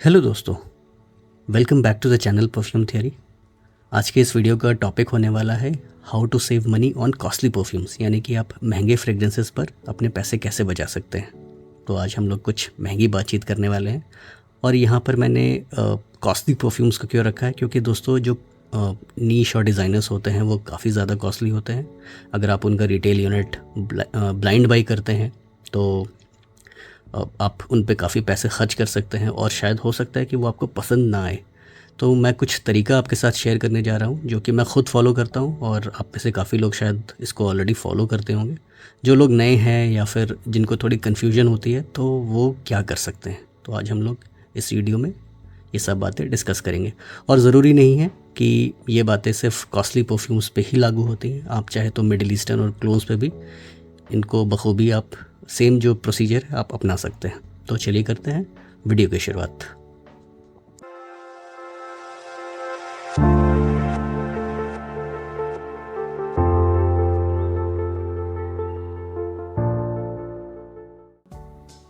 Hello दोस्तों, welcome back to the channel perfume theory. आज के इस वीडियो का टॉपिक होने वाला है how to save money on costly perfumes, यानी कि आप महंगे फ्रेग्रेंसेस पर अपने पैसे कैसे बचा सकते हैं। तो आज हम लोग कुछ महंगी बातचीत करने वाले हैं। और यहाँ पर मैंने कॉस्टली परफ्यूम्स को क्यों रखा है, क्योंकि दोस्तों जो नीश और डिज़ाइनर्स होते हैं वो काफ़ी ज़्यादा कॉस्टली होते हैं। अगर आप उनका रिटेल यूनिट ब्लाइंड बाई करते हैं तो आप उन पे काफ़ी पैसे खर्च कर सकते हैं और शायद हो सकता है कि वो आपको पसंद ना आए। तो मैं कुछ तरीका आपके साथ शेयर करने जा रहा हूँ जो कि मैं ख़ुद फॉलो करता हूँ और आप में से काफ़ी लोग शायद इसको ऑलरेडी फॉलो करते होंगे। जो लोग नए हैं या फिर जिनको थोड़ी कन्फ्यूजन होती है तो वो क्या कर सकते हैं। तो आज हम लोग इस वीडियो में ये सब बातें डिस्कस करेंगे। और ज़रूरी नहीं है कि ये बातें सिर्फ कॉस्टली परफ्यूम्स पे ही लागू होती हैं। आप चाहे तो मिडिल ईस्टर्न और क्लोन्स पे भी इनको बखूबी आप सेम जो प्रोसीजर है आप अपना सकते हैं। तो चलिए करते हैं वीडियो की शुरुआत।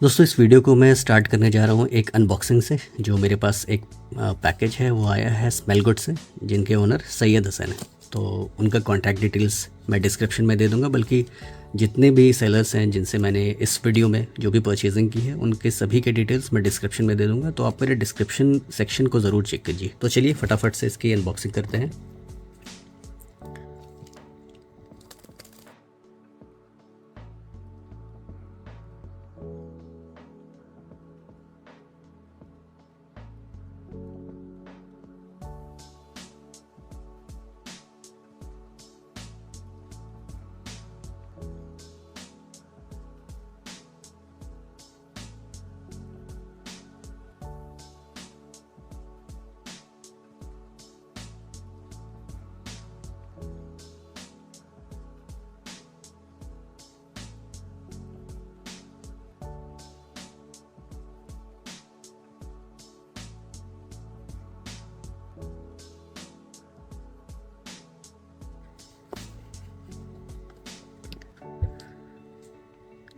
दोस्तों, इस वीडियो को मैं स्टार्ट करने जा रहा हूँ एक अनबॉक्सिंग से। जो मेरे पास एक पैकेज है वो आया है स्मेल गुड से, जिनके ओनर सैयद हसन है। तो उनका कॉन्टैक्ट डिटेल्स मैं डिस्क्रिप्शन में दे दूंगा, बल्कि जितने भी सेलर्स हैं जिनसे मैंने इस वीडियो में जो भी परचेजिंग की है उनके सभी के डिटेल्स मैं डिस्क्रिप्शन में दे दूंगा। तो आप मेरे डिस्क्रिप्शन सेक्शन को ज़रूर चेक कीजिए। तो चलिए फटाफट से इसकी अनबॉक्सिंग करते हैं।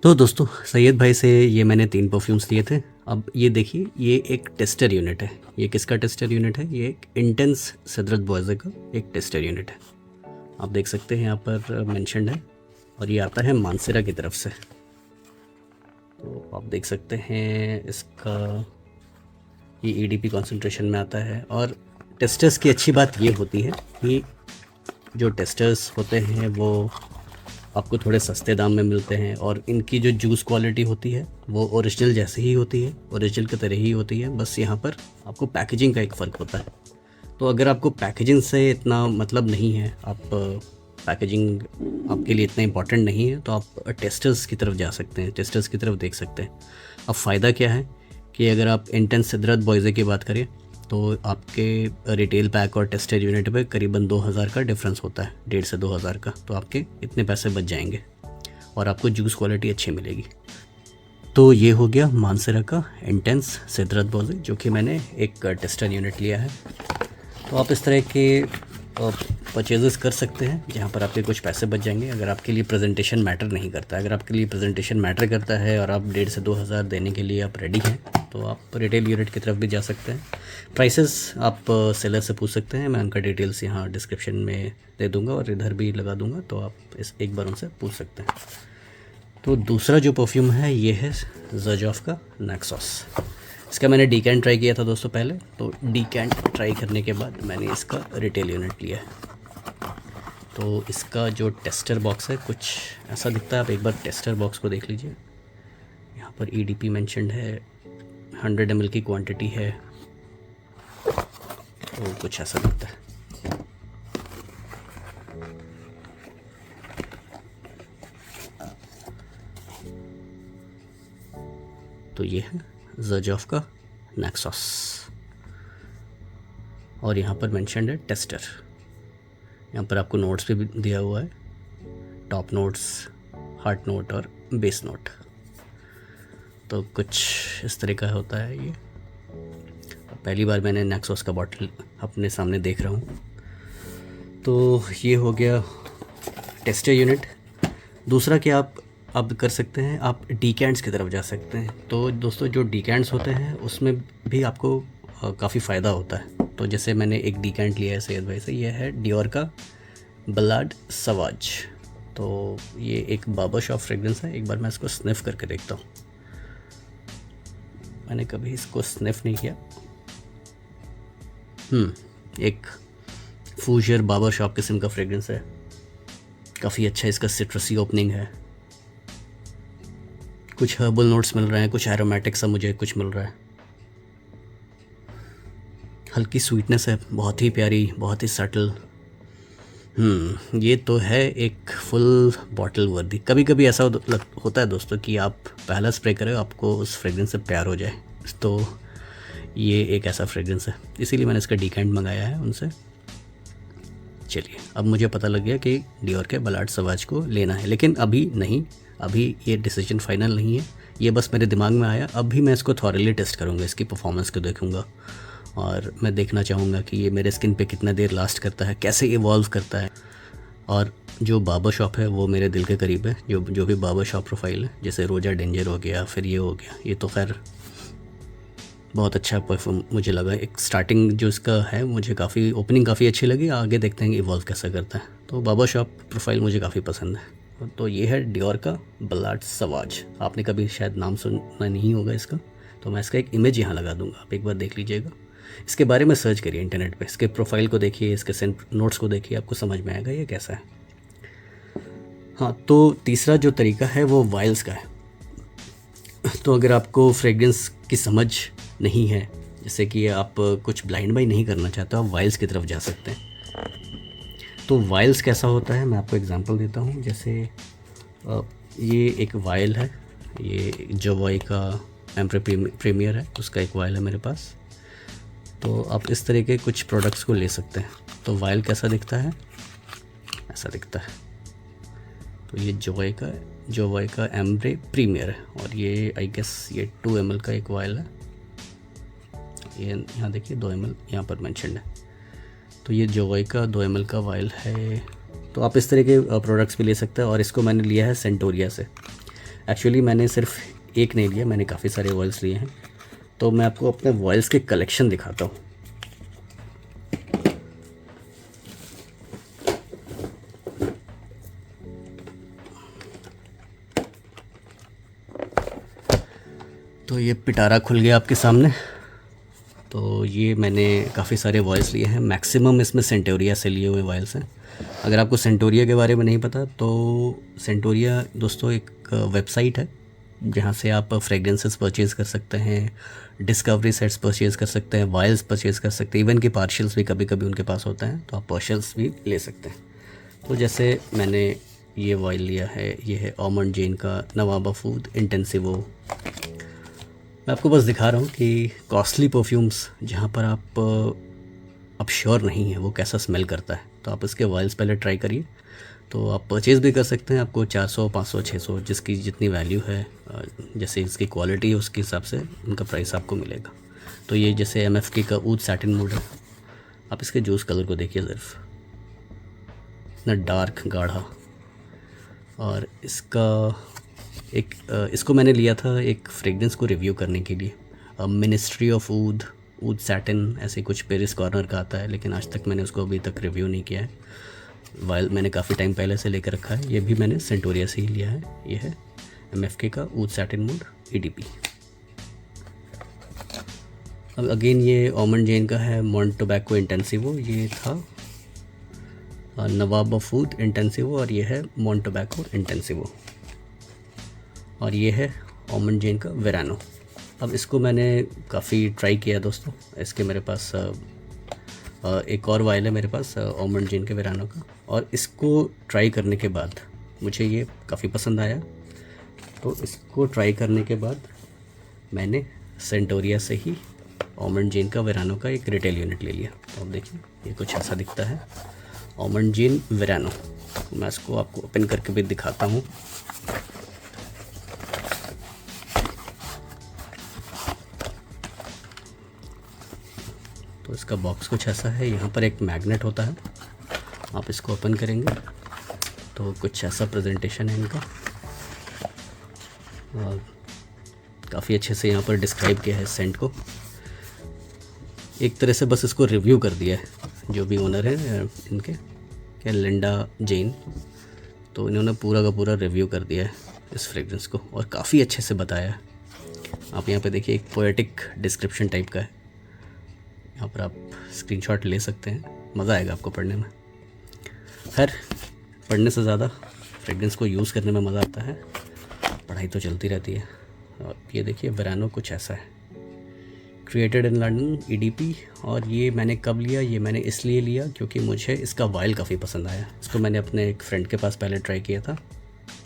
तो दोस्तों, सैयद भाई से ये मैंने 3 परफ्यूम्स लिए थे। अब ये देखिए, ये एक टेस्टर यूनिट है। ये किसका टेस्टर यूनिट है? ये एक इंटेंस सिदरत बॉयज़े का एक टेस्टर यूनिट है। आप देख सकते हैं यहाँ पर मेंशन्ड है और ये आता है मानसेरा की तरफ से। तो आप देख सकते हैं इसका ये ईडीपी कॉन्सेंट्रेशन में आता है। और टेस्टर्स की अच्छी बात ये होती है कि जो टेस्टर्स होते हैं वो आपको थोड़े सस्ते दाम में मिलते हैं और इनकी जो जूस क्वालिटी होती है वो ओरिजिनल जैसे ही होती है, ओरिजिनल की तरह ही होती है। बस यहाँ पर आपको पैकेजिंग का एक फ़र्क होता है। तो अगर आपको पैकेजिंग से इतना मतलब नहीं है, आप पैकेजिंग आपके लिए इतना इम्पॉर्टेंट नहीं है, तो आप टेस्टर्स की तरफ जा सकते हैं, टेस्टर्स की तरफ देख सकते हैं। अब फ़ायदा क्या है कि अगर आप इंटेंस सिदरत बॉयज़े की बात करें तो आपके रिटेल पैक और टेस्टर यूनिट पे करीबन 2000 का डिफरेंस होता है, 1.5 से 2000 का। तो आपके इतने पैसे बच जाएंगे और आपको जूस क्वालिटी अच्छी मिलेगी। तो ये हो गया मानसेरा का इंटेंस सिदरत बॉयज़े, जो कि मैंने एक टेस्टर यूनिट लिया है। तो आप इस तरह के परचेजेस कर सकते हैं जहाँ पर आपके कुछ पैसे बच जाएंगे। अगर आपके लिए प्रेजेंटेशन मैटर नहीं करता, अगर आपके लिए प्रेजेंटेशन मैटर करता है और आप 1.5 से 2000 देने के लिए आप रेडी हैं, तो आप रिटेल यूनिट की तरफ भी जा सकते हैं। प्राइसेस आप सेलर से पूछ सकते हैं, मैं उनका डिटेल्स यहाँ डिस्क्रिप्शन में दे दूँगा और इधर भी लगा दूँगा, तो आप इस एक बार उनसे पूछ सकते हैं। तो दूसरा जो परफ्यूम है ये है ज़र्जॉफ का नेक्सॉस। इसका मैंने डीकैंट ट्राई किया था दोस्तों पहले। तो डीकैंट ट्राई करने के बाद मैंने इसका रिटेल यूनिट लिया है। तो इसका जो टेस्टर बॉक्स है कुछ ऐसा दिखता है। आप एक बार टेस्टर बॉक्स को देख लीजिए। यहाँ पर ईडीपी मेंशन्ड है, 100 ml की क्वांटिटी है। तो कुछ ऐसा दिखता है। तो ये है ज़र्जॉफ का नेक्सॉस और यहाँ पर मेंशन्ड है टेस्टर। यहाँ पर आपको नोट्स भी दिया हुआ है, टॉप नोट्स, हार्ट नोट और बेस नोट। तो कुछ इस तरह का होता है ये। पहली बार मैंने नेक्सॉस का बॉटल अपने सामने देख रहा हूँ। तो ये हो गया टेस्टर यूनिट। दूसरा कि आप अब कर सकते हैं, आप डीकेंट्स की तरफ जा सकते हैं। तो दोस्तों जो डीकेंट्स होते हैं उसमें भी आपको काफ़ी फ़ायदा होता है। तो जैसे मैंने एक डीकेंट लिया है सैयद भाई से, ये है डियोर का बलाड सवाज। तो ये एक बार्बर शॉप फ्रेगरेंस है। एक बार मैं इसको स्निफ़ करके देखता हूँ। मैंने कभी इसको स्निफ़ नहीं किया। एक फूजर बार्बर शॉप किस्म का फ्रेगरेंस है, काफ़ी अच्छा इसका सिट्रसी ओपनिंग है। कुछ हर्बल नोट्स मिल रहे हैं, कुछ एरोमेटिक सा मुझे कुछ मिल रहा है, हल्की स्वीटनेस है, बहुत ही प्यारी, बहुत ही सटल। ये तो है एक फुल बॉटल वर्दी। कभी कभी ऐसा होता है दोस्तों कि आप पहला स्प्रे करें, आपको उस फ्रेगरेंस से प्यार हो जाए। तो ये एक ऐसा फ्रेगरेंस है, इसीलिए मैंने इसका डीकेंट मंगाया है उनसे। चलिए, अब मुझे पता लग गया कि डियोर के बलाड सवाज को लेना है, लेकिन अभी नहीं, अभी ये डिसीजन फाइनल नहीं है। ये बस मेरे दिमाग में आया। अब भी मैं इसको थॉरली टेस्ट करूँगा, इसकी परफॉर्मेंस को देखूँगा, और मैं देखना चाहूँगा कि ये मेरे स्किन पे कितना देर लास्ट करता है, कैसे इवॉल्व करता है। और जो बार्बर शॉप है वो मेरे दिल के करीब है। जो भी बार्बर शॉप प्रोफाइल है, जैसे रोजा डेंजर हो गया, फिर ये हो गया, ये तो खैर बहुत अच्छा परफॉर्म मुझे लगा। एक स्टार्टिंग जो इसका है, मुझे काफ़ी ओपनिंग काफ़ी अच्छी लगी। आगे देखते हैं कि इवॉल्व कैसा करता है। तो बार्बर शॉप प्रोफाइल मुझे काफ़ी पसंद है। तो ये है डियोर का बलाड सवाज। आपने कभी शायद नाम सुना नहीं होगा इसका, तो मैं इसका एक इमेज यहाँ लगा दूँगा, आप एक बार देख लीजिएगा। इसके बारे में सर्च करिए इंटरनेट पे, इसके प्रोफाइल को देखिए, इसके सेंट नोट्स को देखिए, आपको समझ में आएगा ये कैसा है। हाँ, तो तीसरा जो तरीका है वो वाइल्स का है। तो अगर आपको फ्रेग्रेंस की समझ नहीं है, जैसे कि आप कुछ ब्लाइंड बाई नहीं करना चाहते, आप वाइल्स की तरफ जा सकते हैं। तो वाइल्स कैसा होता है, मैं आपको एग्जांपल देता हूँ। जैसे ये एक वाइल है, ये जोवॉय का एम्प्रे प्रीमियर है, उसका एक वाइल है मेरे पास। तो आप इस तरह के कुछ प्रोडक्ट्स को ले सकते हैं। तो वाइल कैसा दिखता है, ऐसा दिखता है। तो ये जोवॉय का एम्प्रे प्रीमियर है, और ये आई गेस ये 2 ml का एक वाइल है। ये यहाँ देखिए 2 ml यहाँ पर मेंशन्ड है। तो ये जोवॉय का 2 ml का वाइल है। तो आप इस तरह के प्रोडक्ट्स भी ले सकते हैं। और इसको मैंने लिया है सेंटोरिया से। एक्चुअली मैंने सिर्फ एक नहीं लिया, मैंने काफ़ी सारे वाइल्स लिए हैं। तो मैं आपको अपने वाइल्स के कलेक्शन दिखाता हूँ। तो ये पिटारा खुल गया आपके सामने। तो ये मैंने काफ़ी सारे वाइल्स लिए हैं, मैक्सिमम इसमें सेंटोरिया से लिए हुए वाइल्स हैं। अगर आपको सेंटोरिया के बारे में नहीं पता, तो सेंटोरिया दोस्तों एक वेबसाइट है जहाँ से आप फ्रेगरेंसेस परचेज़ कर सकते हैं, डिस्कवरी सेट्स परचेज़ कर सकते हैं, वाइल्स परचेज़ कर सकते हैं, इवन के पार्शल्स भी कभी कभी उनके पास होता है, तो आप पार्शल्स भी ले सकते हैं। तो जैसे मैंने ये वाइल लिया है, ये है ऑमंड जेन का नवाबा फूड इंटेंसिवो। मैं आपको बस दिखा रहा हूँ कि कॉस्टली परफ्यूम्स जहाँ पर आप श्योर नहीं है वो कैसा स्मेल करता है, तो आप इसके वाइल्स पहले ट्राई करिए। तो आप परचेज़ भी कर सकते हैं, आपको 400, 500, 600 जिसकी जितनी वैल्यू है, जैसे इसकी क्वालिटी है उसके हिसाब से उनका प्राइस आपको मिलेगा। तो ये जैसे MFK का ऊद सैटिन मूड है, आप इसके जूस कलर को देखिए, सिर्फ इतना डार्क गाढ़ा। और इसको मैंने लिया था एक फ्रेगरेंस को रिव्यू करने के लिए, मिनिस्ट्री ऑफ ऊद सैटिन, ऐसे कुछ पेरिस कॉर्नर का आता है, लेकिन आज तक मैंने उसको अभी तक रिव्यू नहीं किया है। वाइल मैंने काफ़ी टाइम पहले से लेकर रखा है, ये भी मैंने सेंटोरिया से ही लिया है। ये है MFK का ऊद सैटिन मूड EDP। अब अगेन ये ऑमंड जेन का है मॉन्ट टोबैको इंटेंसिवो, ये था नवाबा फूड इंटेंसिवो, और ये है मॉन्ट टोबैको इंटेंसिवो, और ये है ऑमंड जेन का वेरानो। अब इसको मैंने काफ़ी ट्राई किया दोस्तों। इसके मेरे पास एक और वाइल है मेरे पास ऑमंड जेन के वेरानो का, और इसको ट्राई करने के बाद मुझे ये काफ़ी पसंद आया। तो इसको ट्राई करने के बाद मैंने सेंटोरिया से ही ऑमंड जेन का वेरानो का एक रिटेल यूनिट ले लिया। तो अब देखिए ये कुछ ऐसा दिखता है, ऑमंड जेन वेरानो। तो मैं इसको आपको ओपन करके भी दिखाता हूँ। तो इसका बॉक्स कुछ ऐसा है, यहाँ पर एक मैग्नेट होता है, आप इसको ओपन करेंगे तो कुछ ऐसा प्रेजेंटेशन है इनका। काफ़ी अच्छे से यहाँ पर डिस्क्राइब किया है सेंट को। एक तरह से बस इसको रिव्यू कर दिया है जो भी ओनर है इनके, क्या लिंडा जेन, तो इन्होंने पूरा का पूरा रिव्यू कर दिया है इस फ्रेगरेंस को और काफ़ी अच्छे से बताया है। आप यहाँ पे देखिए एक पोएटिक डिस्क्रिप्शन टाइप का है, यहाँ पर आप स्क्रीनशॉट ले सकते हैं, मज़ा आएगा आपको पढ़ने में। खैर, पढ़ने से ज़्यादा फ्रेगरेंस को यूज़ करने में मज़ा आता है, पढ़ाई तो चलती रहती है। और ये देखिए वेरानो कुछ ऐसा है, क्रिएटेड इन लंदन EDP। और ये मैंने कब लिया, ये मैंने इसलिए लिया क्योंकि मुझे इसका वाइल काफ़ी पसंद आया। इसको मैंने अपने एक फ्रेंड के पास पहले ट्राई किया था,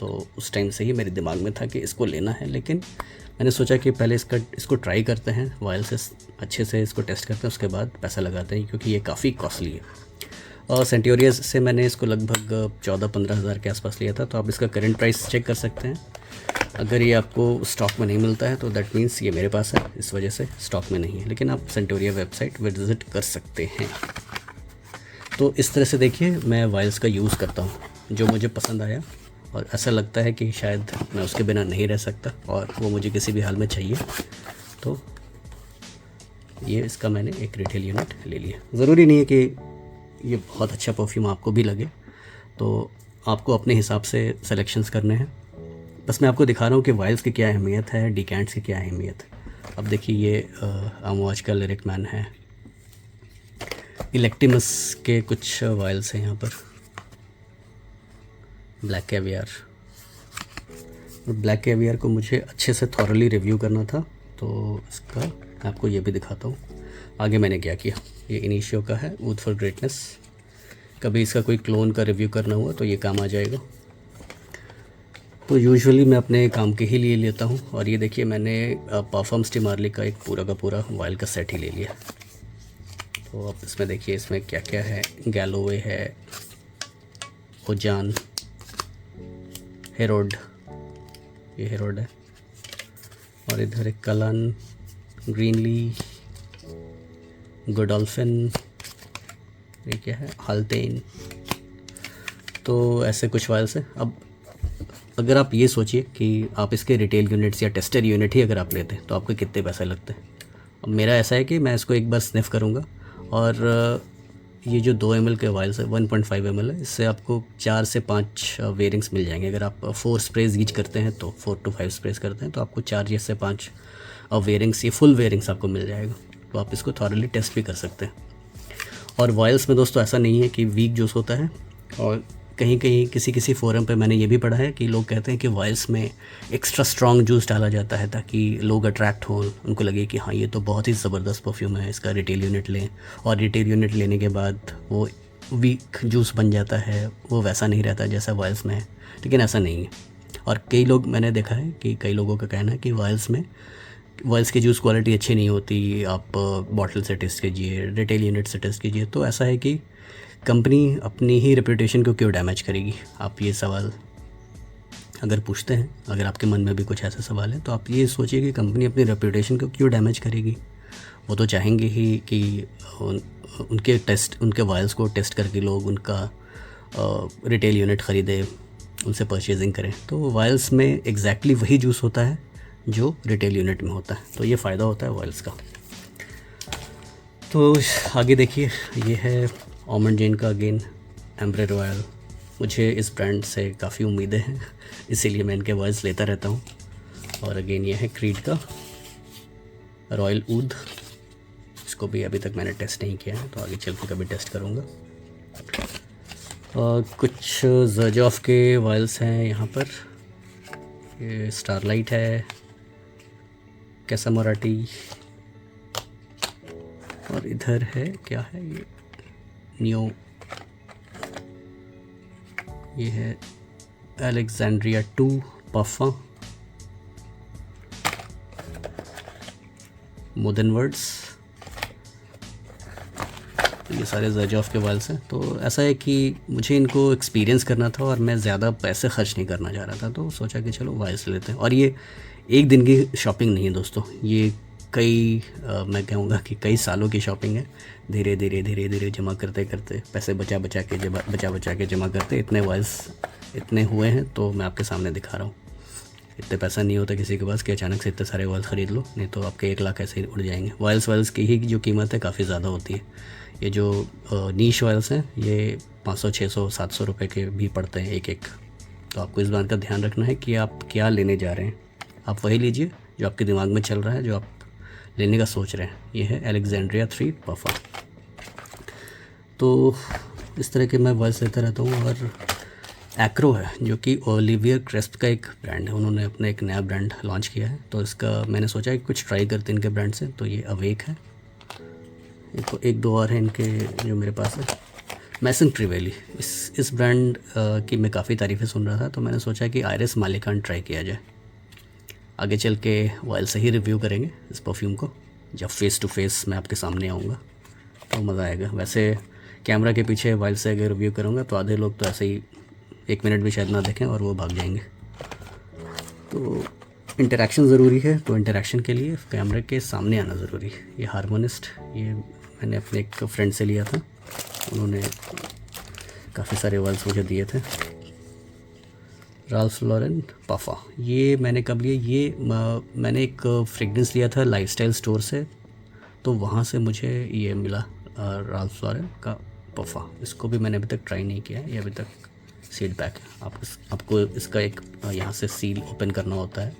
तो उस टाइम से ही मेरे दिमाग में था कि इसको लेना है, लेकिन मैंने सोचा कि पहले इसको ट्राई करते हैं, वाइल से अच्छे से इसको टेस्ट करते हैं, उसके बाद पैसा लगाते हैं, क्योंकि ये काफ़ी कॉस्टली है। और सेंटोरियस से मैंने इसको लगभग 14-15 हज़ार के आसपास लिया था। तो आप इसका करंट प्राइस चेक कर सकते हैं। अगर ये आपको स्टॉक में नहीं मिलता है तो दैट मीन्स ये मेरे पास है, इस वजह से स्टॉक में नहीं है, लेकिन आप सेंटोरिया वेबसाइट विजिट कर सकते हैं। तो इस तरह से देखिए मैं वाइल्स का यूज़ करता हूँ, जो मुझे पसंद आया और ऐसा लगता है कि शायद मैं उसके बिना नहीं रह सकता और वो मुझे किसी भी हाल में चाहिए, तो ये इसका मैंने एक रिटेल यूनिट ले लिया। ज़रूरी नहीं है कि ये बहुत अच्छा परफ्यूम आपको भी लगे, तो आपको अपने हिसाब से सेलेक्शंस करने हैं। बस मैं आपको दिखा रहा हूँ कि वाइल्स की क्या अहमियत है, डिकेंट्स की क्या अहमियत है। अब देखिए ये अमवाज का लिरिक मैन है, इलेक्टिमस के कुछ वाइल्स हैं यहाँ पर, ब्लैक कैवियर। और ब्लैक कैवियर को मुझे अच्छे से थॉरली रिव्यू करना था, तो इसका मैं आपको ये भी दिखाता हूँ आगे मैंने क्या किया। ये इनिशियो का है, ऊद फॉर ग्रेटनेस। कभी इसका कोई क्लोन का रिव्यू करना हुआ तो ये काम आ जाएगा। तो यूजुअली मैं अपने काम के ही लिए लेता हूँ। और ये देखिए मैंने पाफम स्टीमार्ली का एक पूरा का पूरा वाइल का सेट ही ले लिया। तो अब इसमें देखिए इसमें क्या क्या है, गैलोवे है, ओजान, हेरोड, ये हेरोड है, और इधर एक कलन, ग्रीनली, गोडोल्फिन, ये क्या है, हाल्टेन। तो ऐसे कुछ वाइल्स हैं। अब अगर आप ये सोचिए कि आप इसके रिटेल यूनिट्स या टेस्टर यूनिट ही अगर आप लेते हैं तो आपको कितने पैसे लगते हैं। अब मेरा ऐसा है कि मैं इसको एक बार स्निफ़ करूँगा, और ये जो 2 ml के वाइल्स है, 1.5 ml है, इससे आपको 4 से 5 वेयरिंग्स मिल जाएंगे। अगर आप 4 स्प्रेज ईच करते हैं तो 4 to 5 स्प्रेज करते हैं तो आपको 4 से 5 वेयरिंग्स, ये फुल वेयरिंग्स आपको मिल जाएगा। तो आप इसको थॉरली टेस्ट भी कर सकते हैं। और वाइल्स में दोस्तों ऐसा नहीं है कि वीक जूस होता है, और कहीं कहीं किसी फोरम पे मैंने ये भी पढ़ा है कि लोग कहते हैं कि वाइल्स में एक्स्ट्रा स्ट्रॉन्ग जूस डाला जाता है ताकि लोग अट्रैक्ट हो, उनको लगे कि हाँ ये तो बहुत ही ज़बरदस्त परफ्यूम है, इसका रिटेल यूनिट लें। और रिटेल यूनिट लेने के बाद वो वीक जूस बन जाता है, वो वैसा नहीं रहता जैसा वाइल्स में है, लेकिन ऐसा नहीं है। और कई लोग, मैंने देखा है कि कई लोगों का कहना है कि वाइल्स की जूस क्वालिटी अच्छी नहीं होती, आप बॉटल से टेस्ट कीजिए, रिटेल यूनिट से टेस्ट कीजिए। तो ऐसा है कि कंपनी अपनी ही रेपुटेशन को क्यों डैमेज करेगी। आप ये सवाल अगर पूछते हैं, अगर आपके मन में भी कुछ ऐसा सवाल है, तो आप ये सोचिए कि कंपनी अपनी रेपुटेशन को क्यों डैमेज करेगी। वो तो चाहेंगे ही कि उनके वाइल्स को टेस्ट करके लोग उनका रिटेल यूनिट ख़रीदे, उनसे परचेजिंग करें। तो वाइल्स में एग्जैक्टली वही जूस होता है जो रिटेल यूनिट में होता है, तो ये फ़ायदा होता है वाइल्स का। तो आगे देखिए, ये है ऑमंड जेन का अगेन एम्ब्रे रॉयल। मुझे इस ब्रांड से काफ़ी उम्मीदें हैं, इसीलिए मैं इनके वाइल्स लेता रहता हूँ। और अगेन ये है क्रीड का रॉयल ऊद, इसको भी अभी तक मैंने टेस्ट नहीं किया है, तो आगे चल के कभी टेस्ट करूँगा। कुछ ज़र्जॉफ के वाइल्स हैं यहाँ पर, ये स्टारलाइट है, कैसा मोराटी, और इधर है क्या है ये न्यू, ये है अलेक्जेंड्रिया 2 पफा, मोडर्न वर्ड्स। ये सारे ज़र्जॉफ के वाइल्स हैं। तो ऐसा है कि मुझे इनको एक्सपीरियंस करना था और मैं ज़्यादा पैसे खर्च नहीं करना चाह रहा था, तो सोचा कि चलो वाइल्स लेते हैं। और ये एक दिन की शॉपिंग नहीं है दोस्तों, ये मैं कहूँगा कि कई सालों की शॉपिंग है। धीरे धीरे जमा करते करते, पैसे बचा बचा के जमा करते इतने वाइल्स इतने हुए हैं, तो मैं आपके सामने दिखा रहा हूँ। इतने पैसा नहीं होता किसी के पास कि अचानक से इतने सारे वायल्स ख़रीद लो, नहीं तो आपके 1 लाख ऐसे ही उड़ जाएंगे। वायल्स की ही जो कीमत है काफ़ी ज़्यादा होती है। ये जो नीश वायल्स हैं ये 500 600 700 रुपये के भी पड़ते हैं एक एक। तो आपको इस बात का ध्यान रखना है कि आप क्या लेने जा रहे हैं। आप वही लीजिए जो आपके दिमाग में चल रहा है, जो आप लेने का सोच रहे हैं। ये है अलेक्जेंड्रिया 3 पफा। तो इस तरह के मैं वायल्स लेता रहता हूँ। और एक्रो है जो कि ओलिवियर क्रेस्प का एक ब्रांड है, उन्होंने अपना एक नया ब्रांड लॉन्च किया है। तो इसका मैंने सोचा कि कुछ ट्राई करते हैं इनके ब्रांड से। तो ये अवेक है, एक दो और हैं इनके जो मेरे पास है। मैसन ट्रिवेली, इस ब्रांड की मैं काफ़ी तारीफ़ें सुन रहा था, तो मैंने सोचा कि आयरिस मालिकान ट्राई किया जाए। आगे चल के वाइल से ही रिव्यू करेंगे इस परफ्यूम को, जब फेस टू फेस मैं आपके सामने आऊँगा तो मज़ा आएगा। वैसे कैमरा के पीछे वाइल से अगर रिव्यू करूँगा तो आधे लोग तो ऐसे ही 1 मिनट भी शायद ना देखें और वो भाग जाएंगे। तो इंटरेक्शन ज़रूरी है, तो इंटरेक्शन के लिए कैमरे के सामने आना ज़रूरी है। ये हारमोनिस्ट, ये मैंने अपने एक फ्रेंड से लिया था, उन्होंने काफ़ी सारे वाइल्स मुझे दिए थे। राल्फ लॉरेन पफा, ये मैंने कब लिया, ये मैंने एक फ्रेगरेंस लिया था लाइफस्टाइल स्टोर से, तो वहाँ से मुझे ये मिला राल्फ लॉरेन का पफा। इसको भी मैंने अभी तक ट्राई नहीं किया है, ये अभी तक सील पैक है। आपको इसका एक यहाँ से सील ओपन करना होता है,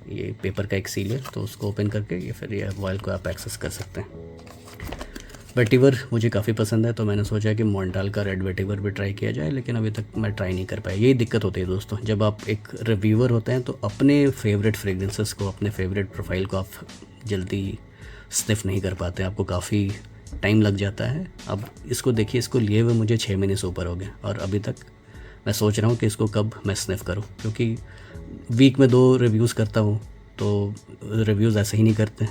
ये पेपर का एक सील है, तो उसको ओपन करके ये फिर ये वाइल को आप एक्सेस कर सकते हैं। वेटिवर मुझे काफ़ी पसंद है, तो मैंने सोचा कि मॉन्टाल का रेड वेटिवर भी ट्राई किया जाए, लेकिन अभी तक मैं ट्राई नहीं कर पाया। यही दिक्कत होती है दोस्तों, जब आप एक रिव्यूअर होते हैं तो अपने फेवरेट फ्रेगरेंसेस को, अपने फेवरेट प्रोफाइल को आप जल्दी स्निफ नहीं कर पाते, आपको काफ़ी टाइम लग जाता है। अब इसको देखिए, इसको लिए हुए मुझे 6 महीने से ऊपर हो गए और अभी तक मैं सोच रहा हूँ कि इसको कब मैं स्निफ करूँ, क्योंकि वीक में 2 रिव्यूज़ करता हूँ, तो रिव्यूज़ ऐसे ही नहीं करते।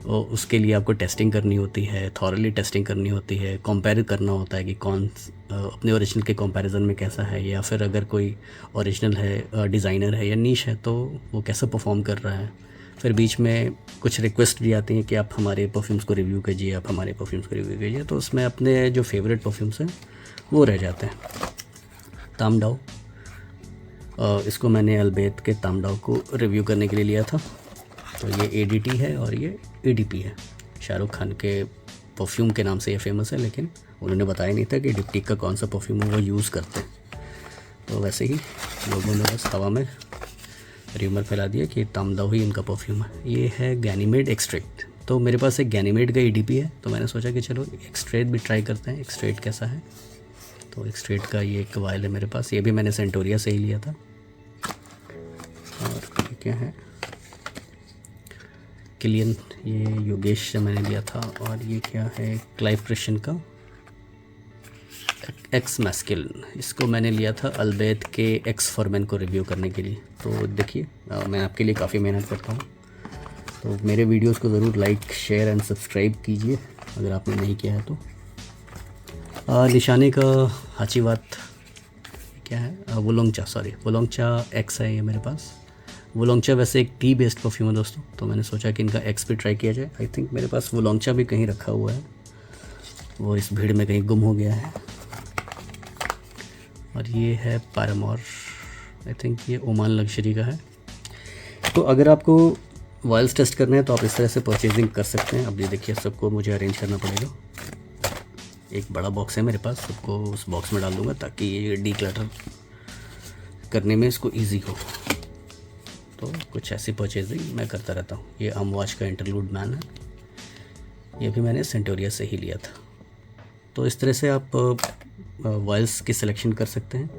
और उसके लिए आपको टेस्टिंग करनी होती है, थॉरली टेस्टिंग करनी होती है, कंपेयर करना होता है कि कौन अपने ओरिजिनल के कंपैरिजन में कैसा है, या फिर अगर कोई ओरिजिनल है, डिज़ाइनर है या नीश है तो वो कैसा परफॉर्म कर रहा है। फिर बीच में कुछ रिक्वेस्ट भी आती हैं कि आप हमारे परफ्यूम्स को रिव्यू कीजिए, आप हमारे परफ्यूम्स को रिव्यू कीजिए, तो उसमें अपने जो फेवरेट परफ्यूम्स हैं वो रह जाते हैं। तामडाओ, इसको मैंने अल्बेत के तामडाओ को रिव्यू करने के लिए लिया था। तो ये एडीटी है और ये एडीपी है। शाहरुख खान के परफ्यूम के नाम से ये फेमस है, लेकिन उन्होंने बताया नहीं था कि डिप्टिक का कौन सा परफ्यूम वो यूज़ करते हैं। तो वैसे ही लोगों ने बस हवा में र्यूमर फैला दिया कि तामडाओ ही इनका परफ्यूम है। ये है गैनीमेड एक्सट्रैक्ट। तो मेरे पास एक गैनीमेड का एडीपी है, तो मैंने सोचा कि चलो एक्सट्रैक्ट भी ट्राई करते हैं, एक्सट्रैक्ट कैसा है। तो एक्सट्रैक्ट का ये एक वायल है मेरे पास, ये भी मैंने सेंटोरिया से ही लिया था। और ये क्या है, किलियन, ये योगेश से मैंने लिया था। और ये क्या है, क्लाइव क्रिश्चियन का एक्स मैस्किलिन, इसको मैंने लिया था अल्बेत के एक्स फॉरमैन को रिव्यू करने के लिए। तो देखिए मैं आपके लिए काफ़ी मेहनत करता हूँ, तो मेरे वीडियोस को ज़रूर लाइक शेयर एंड सब्सक्राइब कीजिए अगर आपने नहीं किया है तो। निशाने का हाचीवात क्या है, वोलोंगचा एक्स है ये मेरे पास। वोलोंगचा वैसे एक टी बेस्ड परफ्यूम है दोस्तों, तो मैंने सोचा कि इनका एक्स भी ट्राई किया जाए। आई थिंक मेरे पास वोलोंगचा भी कहीं रखा हुआ है, वो इस भीड़ में कहीं गुम हो गया है। और ये है पैरामोर, आई थिंक ये ओमान लग्जरी का है। तो अगर आपको वाइल्स टेस्ट करने हैं तो आप इस तरह से परचेजिंग कर सकते हैं। अब ये देखिए, सबको मुझे अरेंज करना पड़ेगा। एक बड़ा बॉक्स है मेरे पास, सबको उस बॉक्स में डाल दूँगा ताकि ये डीक्लटर करने में इसको ईजी हो। तो कुछ ऐसी परचेजिंग मैं करता रहता हूँ। ये अमवाच का इंटरलूड मैन है, ये भी मैंने सेंटोरिया से ही लिया था। तो इस तरह से आप वाइल्स की सिलेक्शन कर सकते हैं।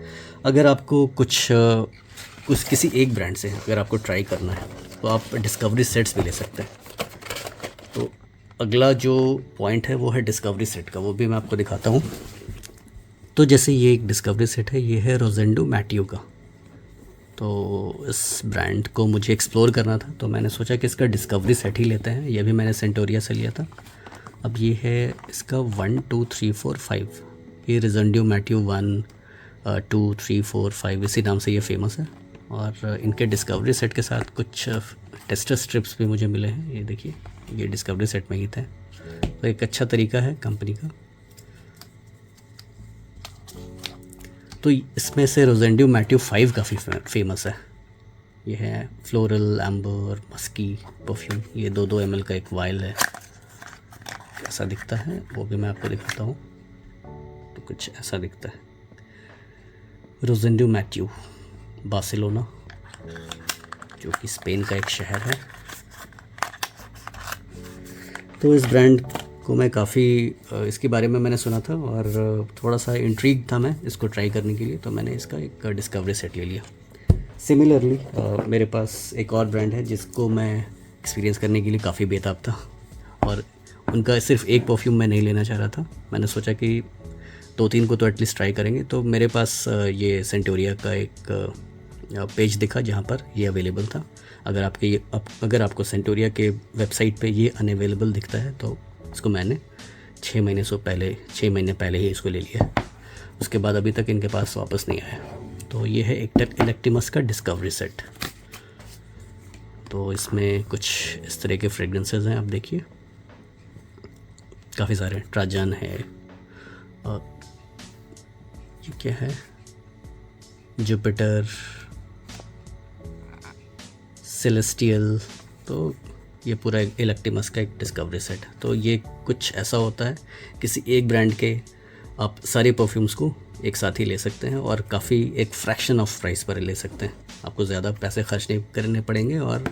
अगर आपको किसी एक ब्रांड से अगर आपको ट्राई करना है तो आप डिस्कवरी सेट्स भी ले सकते हैं। तो अगला जो पॉइंट है वो है डिस्कवरी सेट का, वो भी मैं आपको दिखाता हूँ। तो जैसे ये एक डिस्कवरी सेट है, ये है रोजेंडो मैटियो का। तो इस ब्रांड को मुझे एक्सप्लोर करना था, तो मैंने सोचा कि इसका डिस्कवरी सेट ही लेते हैं। ये भी मैंने सेंटोरिया से लिया था। अब ये है इसका 1 2 3 4 5, ये रोजेंडो मैटियो 1 2 3 4 5 इसी नाम से ये फेमस है। और इनके डिस्कवरी सेट के साथ कुछ टेस्टर स्ट्रिप्स भी मुझे मिले हैं। ये देखिए, ये डिस्कवरी सेट में ही थे, तो एक अच्छा तरीका है कंपनी का। तो इसमें से रोजेंडो मैटियो 5 काफ़ी फेमस है। ये है फ्लोरल, एम्बर, मस्की परफ्यूम। ये 2-2 ml का एक वायल है। कैसा दिखता है वो भी मैं आपको दिखाता हूँ। तो कुछ ऐसा दिखता है। रोजेंडो मैथ्यू, बार्सिलोना, जो कि स्पेन का एक शहर है। तो इस ब्रांड को मैं काफ़ी इसके बारे में मैंने सुना था और थोड़ा सा इंट्रीग था मैं इसको ट्राई करने के लिए, तो मैंने इसका एक डिस्कवरी सेट ले लिया। सिमिलरली मेरे पास एक और ब्रांड है जिसको मैं एक्सपीरियंस करने के लिए काफ़ी बेताब था, और उनका सिर्फ एक परफ्यूम मैं नहीं लेना चाह रहा था। मैंने सोचा कि 2-3 को तो एटलीस्ट ट्राई करेंगे। तो मेरे पास ये सेंटोरिया का एक पेज दिखा जहाँ पर ये अवेलेबल था। अगर आपको सेंटोरिया के वेबसाइट पे ये अनअवेलेबल दिखता है तो इसको मैंने 6 महीने पहले ही इसको ले लिया। उसके बाद अभी तक इनके पास वापस नहीं आया। तो ये है एक इलेक्टिमस का डिस्कवरी सेट। तो इसमें कुछ इस तरह के फ्रेगरेंसेस हैं, आप देखिए काफ़ी सारे। ट्राजन है और ये क्या है, जुपिटर, सेलेस्टियल। तो ये पूरा इलेक्टिमस का एक डिस्कवरी सेट। तो ये कुछ ऐसा होता है, किसी एक ब्रांड के आप सारे परफ्यूम्स को एक साथ ही ले सकते हैं और काफ़ी एक फ्रैक्शन ऑफ प्राइस पर ले सकते हैं। आपको ज़्यादा पैसे खर्च नहीं करने पड़ेंगे और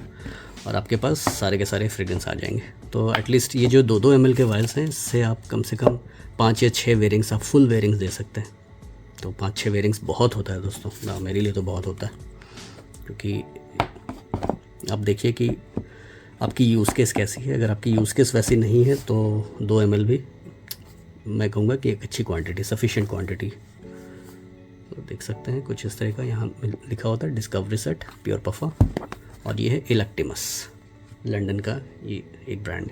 आपके पास सारे के सारे फ्रेग्रेंस आ जाएंगे। तो एटलीस्ट ये जो 2-2 ml के वायल्स हैं, इससे आप कम से कम 5 या 6 वेयरिंग्स, आप फुल वेयरिंग्स दे सकते हैं। तो 5-6 वेयरिंग्स बहुत होता है दोस्तों ना, मेरे लिए तो बहुत होता है। क्योंकि आप देखिए कि आपकी यूज़ केस कैसी है। अगर आपकी यूज़ केस वैसी नहीं है तो 2 ml भी मैं कहूँगा कि एक अच्छी क्वांटिटी, सफिशिएंट क्वांटिटी। तो देख सकते हैं कुछ इस तरह का यहाँ लिखा होता है, डिस्कवरी सेट प्योर पफा। और ये है इलेक्टिमस, लंदन का ये एक ब्रांड।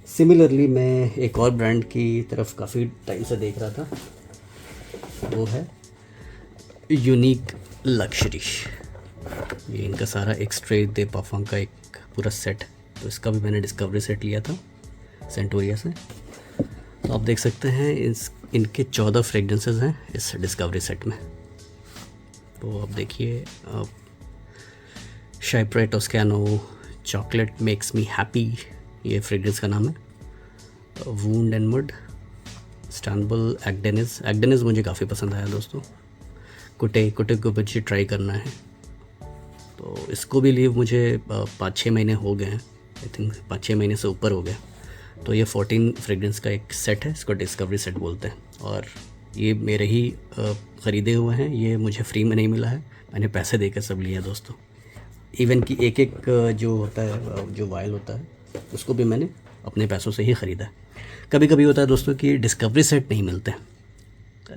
सिमिलरली मैं एक और ब्रांड की तरफ काफ़ी टाइम से देख रहा था, वो है यूनिक लग्जरी। ये इनका सारा एक्स्ट्रे दे परफ्यूम का एक पूरा सेट। तो इसका भी मैंने डिस्कवरी सेट लिया था सेंटोरिया से। तो आप देख सकते हैं इनके 14 फ्रेगरेंसेस हैं इस डिस्कवरी सेट में। तो आप देखिए, शाइप्रे टोस्कैनो, चॉकलेट मेक्स मी हैप्पी, ये फ्रेगरेंस का नाम है। वूंड एंड मड, इस्तांबुल एग्डेनिस मुझे काफ़ी पसंद आया दोस्तों। कुटे को मुझे ट्राई करना है। तो इसको भी लिए मुझे 5-6 महीने हो गए हैं, आई थिंक 5-6 महीने से ऊपर हो गए। तो ये 14 फ्रेगरेंस का एक सेट है, इसको डिस्कवरी सेट बोलते हैं। और ये मेरे ही ख़रीदे हुए हैं, ये मुझे फ्री में नहीं मिला है, मैंने पैसे देकर सब लिया दोस्तों। इवन कि एक जो होता है, जो वायल होता है, उसको भी मैंने अपने पैसों से ही ख़रीदा है। कभी कभी होता है दोस्तों कि डिस्कवरी सेट नहीं मिलते,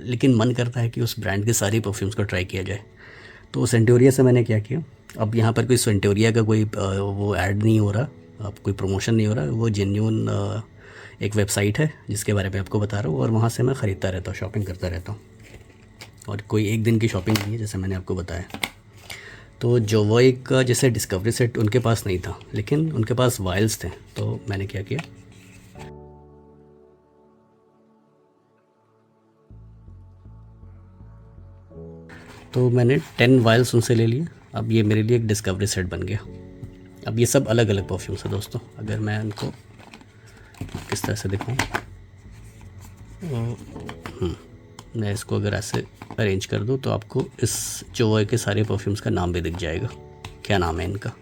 लेकिन मन करता है कि उस ब्रांड के सारी परफ्यूम्स को ट्राई किया जाए। तो सेंटोरिया से मैंने क्या किया, अब यहाँ पर कोई सेंटोरिया का कोई वो ऐड नहीं हो रहा, अब कोई प्रमोशन नहीं हो रहा, वो जेन्युइन एक वेबसाइट है जिसके बारे में आपको बता रहा हूँ, और वहाँ से मैं ख़रीदता रहता हूँ, शॉपिंग करता रहता हूँ। और कोई एक दिन की शॉपिंग नहीं है, जैसे मैंने आपको बताया। तो जोवॉय का जैसे डिस्कवरी सेट उनके पास नहीं था, लेकिन उनके पास वायल्स थे। तो मैंने क्या किया, तो मैंने 10 वायल्स उनसे ले लिए। अब ये मेरे लिए एक डिस्कवरी सेट बन गया। अब ये सब अलग अलग परफ्यूम्स है दोस्तों। अगर मैं उनको किस तरह से दिखाऊं, मैं इसको अगर ऐसे अरेंज कर दूं तो आपको इस जोवॉय के सारे परफ्यूम्स का नाम भी दिख जाएगा, क्या नाम है इनका।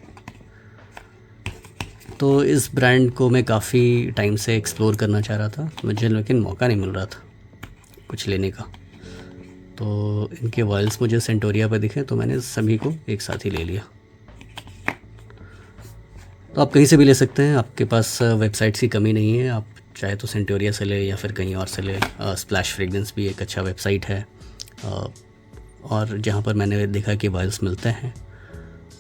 तो इस ब्रांड को मैं काफ़ी टाइम से एक्सप्लोर करना चाह रहा था मुझे, लेकिन मौका नहीं मिल रहा था कुछ लेने का। तो इनके वायल्स मुझे सेंटोरिया पर दिखे, तो मैंने सभी को एक साथ ही ले लिया। तो आप कहीं से भी ले सकते हैं, आपके पास वेबसाइट्स की कमी नहीं है। आप चाहे तो सेंटोरिया से ले या फिर कहीं और से ले। स्प्लैश फ्रेगरेंस भी एक अच्छा वेबसाइट है, और जहाँ पर मैंने देखा कि वायल्स मिलते हैं।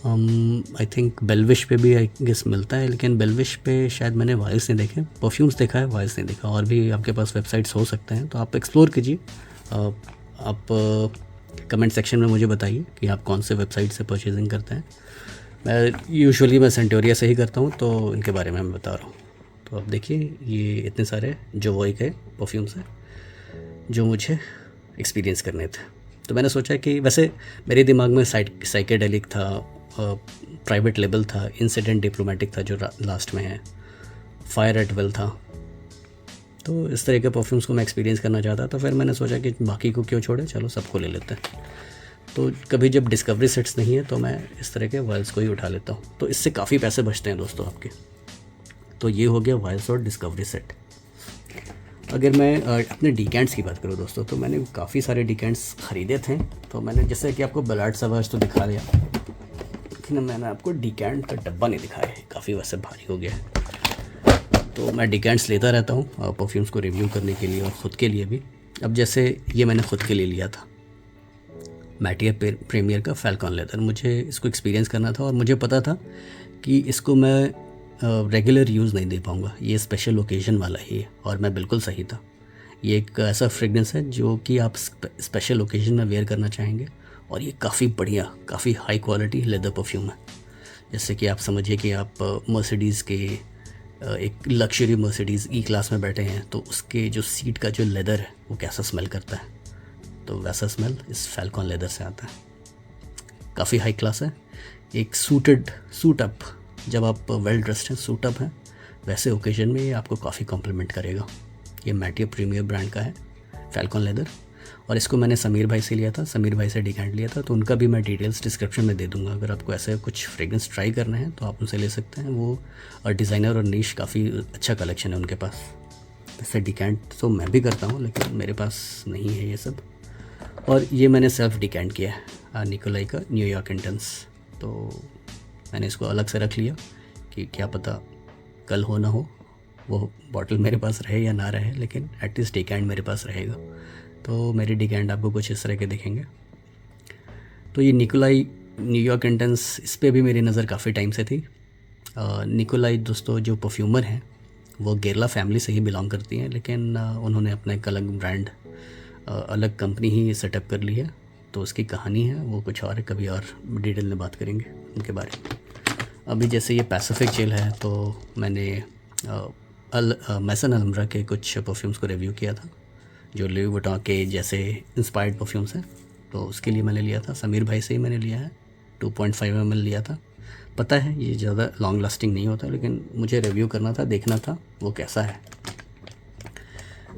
आई थिंक बेलविश पे भी आई गेस मिलता है, लेकिन बेलविश पे शायद मैंने वायल्स नहीं देखे, परफ्यूम्स देखा है, वायल्स नहीं देखा। और भी आपके पास वेबसाइट्स हो सकते हैं, तो आप एक्सप्लोर कीजिए। आप कमेंट सेक्शन में मुझे बताइए कि आप कौन से वेबसाइट से परचेजिंग करते हैं। मैं सेंटोरिया से ही करता हूँ, तो इनके बारे में मैं बता रहा हूँ। तो आप देखिए, ये इतने सारे जोवॉय के परफ्यूम्स हैं जो मुझे एक्सपीरियंस करने थे। तो मैंने सोचा कि वैसे मेरे दिमाग में साइकेडेलिक था, प्राइवेट लेबल था, इंसिडेंट डिप्लोमेटिक था जो लास्ट में है, फायर एट विल था। तो इस तरह के परफ्यूम्स को मैं एक्सपीरियंस करना चाहता था। फिर मैंने सोचा कि बाकी को क्यों छोड़े, चलो सबको ले लेते हैं। तो कभी जब डिस्कवरी सेट्स नहीं है तो मैं इस तरह के वायल्स को ही उठा लेता हूँ। तो इससे काफ़ी पैसे बचते हैं दोस्तों आपके। तो ये हो गया वायल्स और डिस्कवरी सेट। अगर मैं अपने डिकेंट्स की बात करूँ दोस्तों, तो मैंने काफ़ी सारे डिकेंट्स ख़रीदे थे। तो मैंने जैसे कि आपको बलाड सवाज तो दिखा दिया, लेकिन मैंने आपको डिकेंट का डब्बा नहीं दिखाया है, काफ़ी वैसे भारी हो गया है। तो मैं डिकेंट्स लेता रहता हूँ परफ्यूम्स को रिव्यू करने के लिए और ख़ुद के लिए भी। अब जैसे ये मैंने ख़ुद के लिए लिया था मैटियर प्रीमियर का फैल्कॉन लेदर। मुझे इसको एक्सपीरियंस करना था और मुझे पता था कि इसको मैं रेगुलर यूज़ नहीं दे पाऊँगा, ये स्पेशल ओकेजन वाला ही है। और मैं बिल्कुल सही था। ये एक ऐसा फ्रेगनेंस है जो कि आप स्पेशल ओकेजन में वेयर करना चाहेंगे। और ये काफ़ी बढ़िया, काफ़ी हाई क्वालिटी लेदर परफ्यूम है। जैसे कि आप समझिए कि आप मर्सिडीज़ के एक लग्जरी मर्सिडीज़ ई क्लास में बैठे हैं, तो उसके जो सीट का जो लेदर है वो कैसा स्मेल करता है, तो वैसा स्मेल इस फैल्कॉन लेदर से आता है। काफ़ी हाई क्लास है। एक सूट अप, जब आप वेल ड्रेस्ड हैं, सूट अप हैं, वैसे ओकेजन में ये आपको काफ़ी कॉम्प्लीमेंट करेगा। ये मैटियर प्रीमियर ब्रांड का है फैल्कॉन लेदर। और इसको मैंने समीर भाई से लिया था, समीर भाई से डिकेंट लिया था। तो उनका भी मैं डिटेल्स डिस्क्रिप्शन में दे दूंगा। अगर आपको ऐसे कुछ फ्रेगरेंस ट्राई करना है तो आप उनसे ले सकते हैं। वो और डिज़ाइनर और नीश काफ़ी अच्छा कलेक्शन है उनके पास। वैसे डिकेंट तो मैं भी करता हूँ, लेकिन मेरे पास नहीं है ये सब। और ये मैंने सेल्फ डिकेंट किया है निकोलाई का न्यूयॉर्क इंटेंस। तो मैंने इसको अलग से रख लिया कि क्या पता कल हो ना हो, वो बॉटल मेरे पास रहे या ना रहे, लेकिन एटलीस्ट डिकेंट मेरे पास रहेगा। तो मेरी डिकेंट आपको कुछ इस तरह के दिखेंगे। तो ये निकोलाई न्यूयॉर्क इंटेंस, इस पर भी मेरी नज़र काफ़ी टाइम से थी। निकोलाई दोस्तों जो परफ्यूमर हैं वो गेरला फैमिली से ही बिलोंग करती हैं, लेकिन उन्होंने अपना एक अलग ब्रांड, अलग कंपनी ही सेटअप कर ली है। तो उसकी कहानी है वो कुछ और, कभी और डिटेल में बात करेंगे उनके बारे में। अभी जैसे ये पैसिफिक चिल है, तो मैंने मैसन अलमरा के कुछ परफ्यूम्स को रिव्यू किया था जो लुई वुइटन के जैसे इंस्पायर्ड परफ्यूम्स हैं। तो उसके लिए मैंने लिया था, समीर भाई से ही मैंने लिया है। 2.5 ml लिया था। पता है ये ज़्यादा लॉन्ग लास्टिंग नहीं होता, लेकिन मुझे रिव्यू करना था, देखना था वो कैसा है।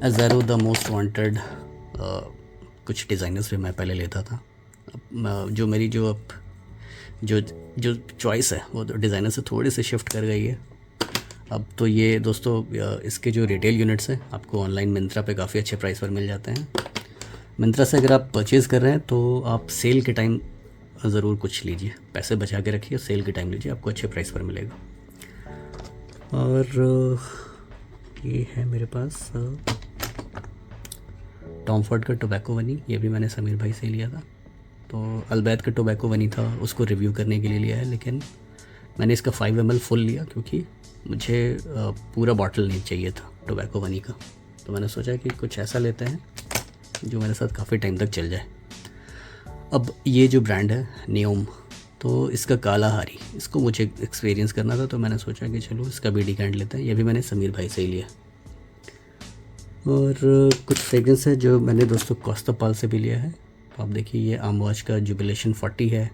एज़ेरो द मोस्ट वांटेड, कुछ डिज़ाइनर्स भी मैं पहले लेता था। अब जो मेरी जो चॉइस है वो डिज़ाइनर से थोड़ी सी शिफ्ट कर गई है। अब तो ये दोस्तों इसके जो रिटेल यूनिट्स हैं आपको ऑनलाइन मिंत्रा पे काफ़ी अच्छे प्राइस पर मिल जाते हैं। मिंत्रा से अगर आप परचेज़ कर रहे हैं तो आप सेल के टाइम ज़रूर कुछ लीजिए, पैसे बचा के रखिए, सेल के टाइम लीजिए, आपको अच्छे प्राइस पर मिलेगा। और ये है मेरे पास टॉम फॉर्ड का टोबैको वनी, ये भी मैंने समीर भाई से लिया था। तो अल्बैद का टोबैको वनी था, उसको रिव्यू करने के लिए लिया है, लेकिन मैंने इसका 5 ml फुल लिया क्योंकि मुझे पूरा बॉटल नहीं चाहिए था टोबैको वनी का। तो मैंने सोचा कि कुछ ऐसा लेते हैं जो मेरे साथ काफ़ी टाइम तक चल जाए। अब ये जो ब्रांड है नियोम, तो इसका काला हारी, इसको मुझे एक्सपीरियंस करना था। तो मैंने सोचा कि चलो इसका भी डिकेंट लेते हैं। ये भी मैंने समीर भाई से ही लिया। और कुछ फ्रेगरेंस है जो मैंने दोस्तों कॉस्तापाल से भी लिया है। तो आप देखिए ये आमवाज का जुबिलेशन 40 है।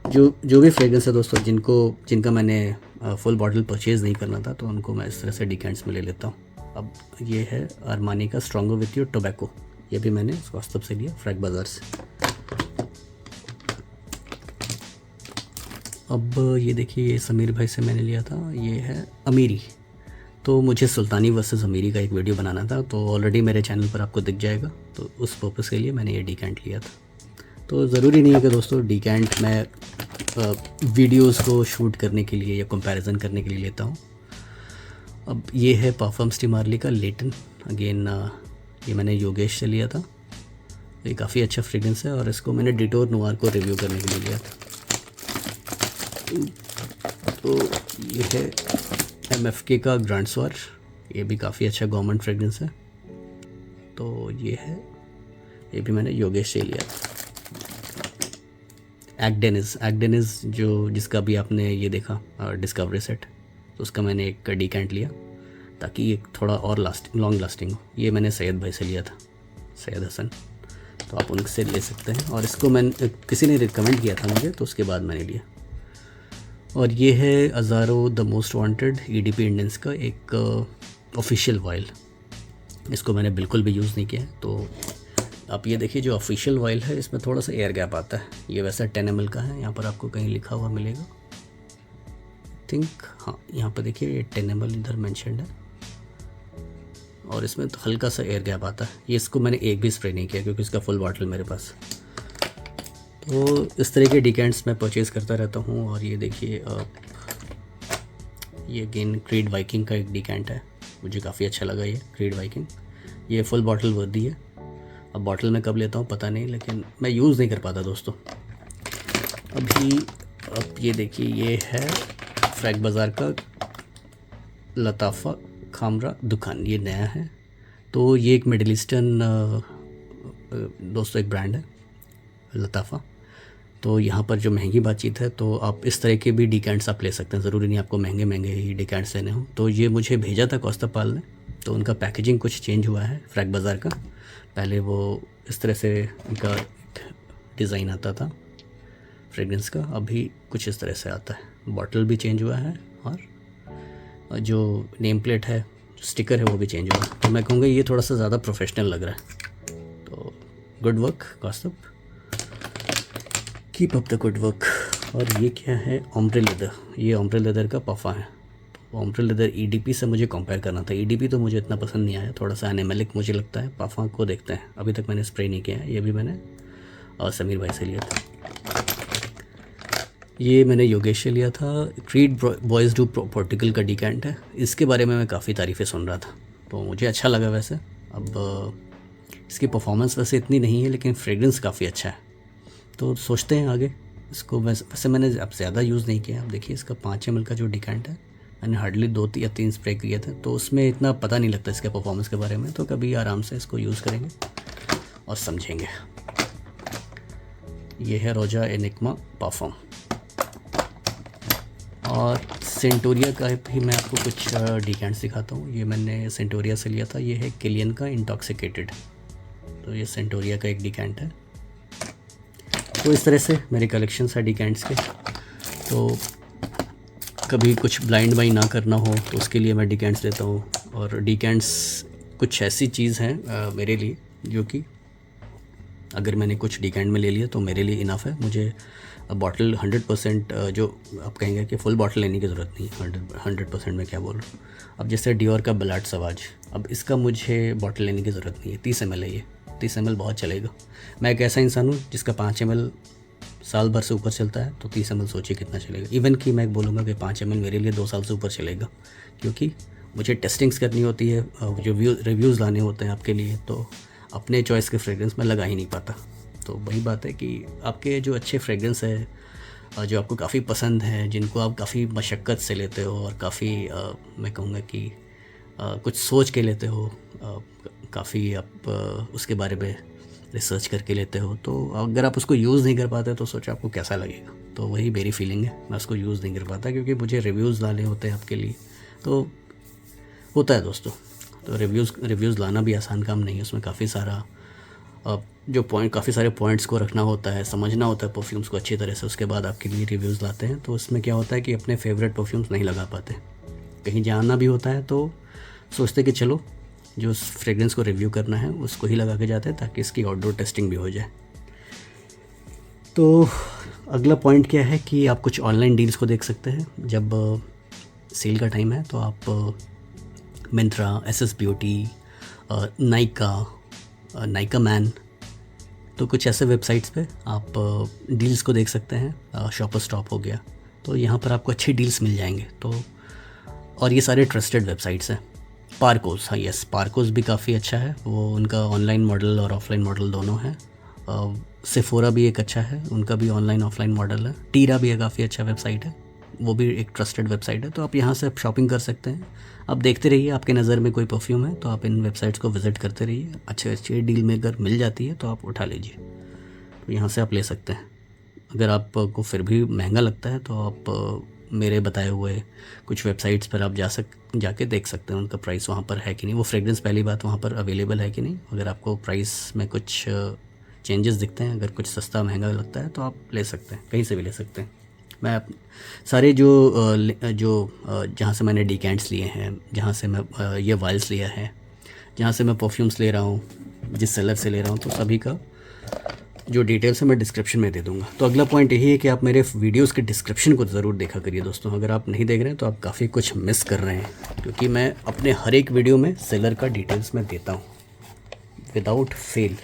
जो भी फ्रेगरेंस है दोस्तों जिनका मैंने फुल बॉटल परचेज़ नहीं करना था, तो उनको मैं इस तरह से डिकेंट्स में ले लेता हूँ। अब ये है अरमानी का स्ट्रॉन्गर विथ योर टोबैको, ये भी मैंने कॉस्तब से लिया, फ्रैग बाज़ार से। अब ये देखिए ये समीर भाई से मैंने लिया था, ये है अमीरी। तो मुझे सुल्तानी वर्सेस अमीरी का एक वीडियो बनाना था, तो ऑलरेडी मेरे चैनल पर आपको दिख जाएगा। तो उस पर्पज़ के लिए मैंने ये डिकेंट लिया था। तो ज़रूरी नहीं है कि दोस्तों डिकेंट मैं वीडियोस को शूट करने के लिए या कंपैरिजन करने के लिए लेता हूँ। अब ये है परफ्यूम्स डी मार्ली का लेटन, अगेन ये मैंने योगेश से लिया था। ये काफ़ी अच्छा फ्रेगरेंस है और इसको मैंने डिटोर नोवार को रिव्यू करने के लिए लिया था। तो ये है MFK का ग्रैंड स्वार, ये भी काफ़ी अच्छा गवर्नमेंट फ्रेगरेंस है। तो ये भी मैंने योगेश से लिया था। एक्डेनिस जो जिसका भी आपने ये देखा डिस्कवरी सेट, तो उसका मैंने एक डिकेंट लिया ताकि ये थोड़ा और लॉन्ग लास्टिंग हो। ये मैंने सैयद भाई से लिया था, सैयद हसन, तो आप उनसे ले सकते हैं। और इसको किसी ने रिकमेंड किया था मुझे, तो उसके बाद मैंने लिया। और ये है अज़ारो the most wanted EDP Indians का एक ऑफिशियल वाइल। इसको मैंने बिल्कुल भी यूज़ नहीं किया है। तो आप ये देखिए, जो ऑफिशियल वाइल है इसमें थोड़ा सा एयर गैप आता है। ये वैसा 10 ml का है, यहाँ पर आपको कहीं लिखा हुआ मिलेगा थिंक, हाँ यहाँ पर देखिए ये 10 ml इधर मेंशन्ड है, और इसमें तो हल्का सा एयर गैप आता है। ये इसको मैंने एक भी स्प्रे नहीं किया क्योंकि इसका फुल बॉटल मेरे पास। तो इस तरह के डिकेंट्स मैं परचेज़ करता रहता हूँ। और ये देखिए ये अगेन क्रीड वाइकिंग का एक डिकेंट है, मुझे काफ़ी अच्छा लगा ये क्रीड वाइकिंग। ये फुल बॉटल वर्दी है। अब बॉटल में कब लेता हूँ पता नहीं, लेकिन मैं यूज़ नहीं कर पाता दोस्तों अभी। अब ये देखिए, ये है फ्रैग बाज़ार का लताफ़ा खामरा दुकान, ये नया है। तो ये एक मिडिल ईस्टर्न दोस्तों एक ब्रांड है लताफ़ा। तो यहाँ पर जो महंगी बातचीत है, तो आप इस तरह के भी डिकेंट्स आप ले सकते हैं, ज़रूरी नहीं आपको महंगे महंगे ही डिकेंट्स लेने हो। तो ये मुझे भेजा था कौस्तपाल ने, तो उनका पैकेजिंग कुछ चेंज हुआ है फ्रैग बाज़ार का। पहले वो इस तरह से उनका डिज़ाइन आता था फ्रेगरेंस का, अभी कुछ इस तरह से आता है। बॉटल भी चेंज हुआ है और जो नेम प्लेट है, जो स्टिकर है, वो भी चेंज हुआ है। तो मैं कहूँगा ये थोड़ा सा ज़्यादा प्रोफेशनल लग रहा है। तो good work Kaustubh, keep up the good work. और ये क्या है, ओम्ब्रे लेदर। ये ओम्ब्रे लेदर का पफ़ा है। ओम्ब्रे लेदर EDP से मुझे कंपेयर करना था। EDP तो मुझे इतना पसंद नहीं आया, थोड़ा सा एनिमेलिक मुझे लगता है। पफ़ा को देखते हैं, अभी तक मैंने स्प्रे नहीं किया है। ये भी मैंने समीर भाई से लिया था। ये मैंने योगेश से लिया था। क्रीड बॉयज़ डू पोर्टिकल का डिकेंट है। इसके बारे में मैं काफ़ी तारीफ़ें सुन रहा था, तो मुझे अच्छा लगा वैसे। अब इसकी परफॉर्मेंस वैसे इतनी नहीं है, लेकिन फ्रेगरेंस काफ़ी अच्छा है। तो सोचते हैं आगे इसको। वैसे मैंने अब ज़्यादा यूज़ नहीं किया। अब देखिए, इसका 5 ml का जो डिकेंट है, मैंने हार्डली 2 या 3 स्प्रे किए थे, तो उसमें इतना पता नहीं लगता इसके परफॉर्मेंस के बारे में। तो कभी आराम से इसको यूज़ करेंगे और समझेंगे। ये है रोजा एनिग्मा परफ्यूम। और सेंटोरिया का भी मैं आपको कुछ डिकेंट्स दिखाता हूँ। ये मैंने सेंटोरिया से लिया था। ये है किलियन का इंटॉक्सिकेटेड। तो ये सेंटोरिया का एक डिकेंट है। तो इस तरह से मेरे कलेक्शंस है डिकेंट्स के। तो कभी कुछ ब्लाइंड बाई ना करना हो तो उसके लिए मैं डिकेंट्स लेता हूँ। और डिकेंट्स कुछ ऐसी चीज़ है मेरे लिए, जो कि अगर मैंने कुछ डिकेंट में ले लिया तो मेरे लिए इनफ है। मुझे बॉटल 100% जो आप कहेंगे कि फुल बॉटल लेने की ज़रूरत नहीं। 100% मैं क्या बोल रहा हूँ। अब जैसे डियोर का ब्लाड सवाज, अब इसका मुझे बॉटल लेने की ज़रूरत नहीं है। 30 ml है ये। 30 ml बहुत चलेगा। मैं एक ऐसा इंसान हूँ जिसका 5 ml साल भर से ऊपर चलता है, तो 30 ml सोचिए कितना चलेगा। इवन कि मैं बोलूँगा कि 5 ml मेरे लिए 2 साल से ऊपर चलेगा, क्योंकि मुझे टेस्टिंग्स करनी होती है, जो रिव्यूज़ लाने होते हैं आपके लिए। तो अपने चॉइस के फ्रेगरेंस मैं लगा ही नहीं पाता। तो वही बात है कि आपके जो अच्छे फ्रेगरेंस है, जो आपको काफ़ी पसंद है, जिनको आप काफ़ी मशक्क़त से लेते हो और काफ़ी मैं कहूँगा कि कुछ सोच के लेते हो, काफ़ी आप उसके बारे में रिसर्च करके लेते हो, तो अगर आप उसको यूज़ नहीं कर पाते तो सोचो आपको कैसा लगेगा। तो वही मेरी फीलिंग है। मैं उसको यूज़ नहीं कर पाता क्योंकि मुझे रिव्यूज़ लाने होते हैं आपके लिए। तो होता है दोस्तों। तो रिव्यूज़ लाना भी आसान काम नहीं है। उसमें काफ़ी सारा काफ़ी सारे पॉइंट्स को रखना होता है, समझना होता है परफ्यूम्स को अच्छी तरह से। उसके बाद आपके लिए रिव्यूज़ लाते हैं। तो उसमें क्या होता है कि अपने फेवरेट परफ्यूम्स नहीं लगा पाते। कहीं जाना भी होता है तो सोचते कि चलो जो फ्रेगरेंस को रिव्यू करना है उसको ही लगा के जाते हैं, ताकि इसकी आउटडोर टेस्टिंग भी हो जाए। तो अगला पॉइंट क्या है कि आप कुछ ऑनलाइन डील्स को देख सकते हैं। जब सेल का टाइम है तो आप Myntra, SS beauty, Nykaa man, तो कुछ ऐसे वेबसाइट्स पे आप डील्स को देख सकते हैं। शॉपर स्टॉप हो गया, तो यहाँ पर आपको अच्छी डील्स मिल जाएंगे। तो और ये सारे ट्रस्टेड वेबसाइट्स हैं। पार्कोस, हाँ यस, पार्कोस भी काफ़ी अच्छा है। वो उनका ऑनलाइन मॉडल और ऑफलाइन मॉडल दोनों है। सेफोरा भी एक अच्छा है, उनका भी ऑनलाइन ऑफलाइन मॉडल है। टीरा भी एक काफ़ी अच्छा वेबसाइट है, वो भी एक ट्रस्टेड वेबसाइट है। तो आप यहाँ से शॉपिंग कर सकते हैं। आप देखते रहिए, आपके नज़र में कोई परफ्यूम है तो आप इन वेबसाइट्स को विज़िट करते रहिए। अच्छे डील में अगर मिल जाती है तो आप उठा लीजिए। तो यहाँ से आप ले सकते हैं। अगर आपको फिर भी महंगा लगता है तो आप मेरे बताए हुए कुछ वेबसाइट्स पर आप जाके देख सकते हैं उनका प्राइस वहाँ पर है कि नहीं। वो फ्रेगरेंस पहली बात वहाँ पर अवेलेबल है कि नहीं। अगर आपको प्राइस में कुछ चेंजेस दिखते हैं, अगर कुछ सस्ता महंगा लगता है तो आप ले सकते हैं, कहीं से भी ले सकते हैं। मैं सारे जो जहाँ से मैंने डिकेंट्स लिए हैं, जहाँ से मैं ये वाइल्स लिया है, जहाँ से मैं परफ्यूम्स ले रहा हूँ, जिस सेलर से ले रहा हूँ, तो सभी का जो डिटेल्स है मैं डिस्क्रिप्शन में दे दूँगा। तो अगला पॉइंट यही है कि आप मेरे वीडियोस के डिस्क्रिप्शन को ज़रूर देखा करिए दोस्तों। अगर आप नहीं देख रहे हैं तो आप काफ़ी कुछ मिस कर रहे हैं, क्योंकि मैं अपने हर एक वीडियो में सेलर का डिटेल्स मैं देता हूँ विदाउट फेल।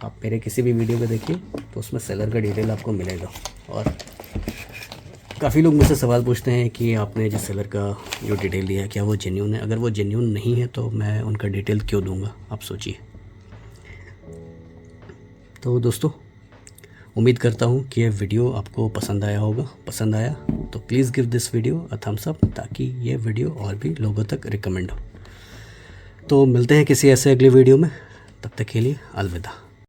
आप मेरे किसी भी वीडियो को देखिए तो उसमें सेलर का डिटेल आपको मिलेगा। और काफ़ी लोग मुझसे सवाल पूछते हैं कि आपने जिस सेलर का जो डिटेल दिया है क्या वो जेन्यून है। अगर वो जेन्यून नहीं है तो मैं उनका डिटेल क्यों दूंगा, आप सोचिए। तो दोस्तों, उम्मीद करता हूँ कि ये वीडियो आपको पसंद आया होगा। पसंद आया तो please give this video a thumbs up, ताकि ये वीडियो और भी लोगों तक रिकमेंड हो। तो मिलते हैं किसी ऐसे अगले वीडियो में, तब तक के लिए अलविदा।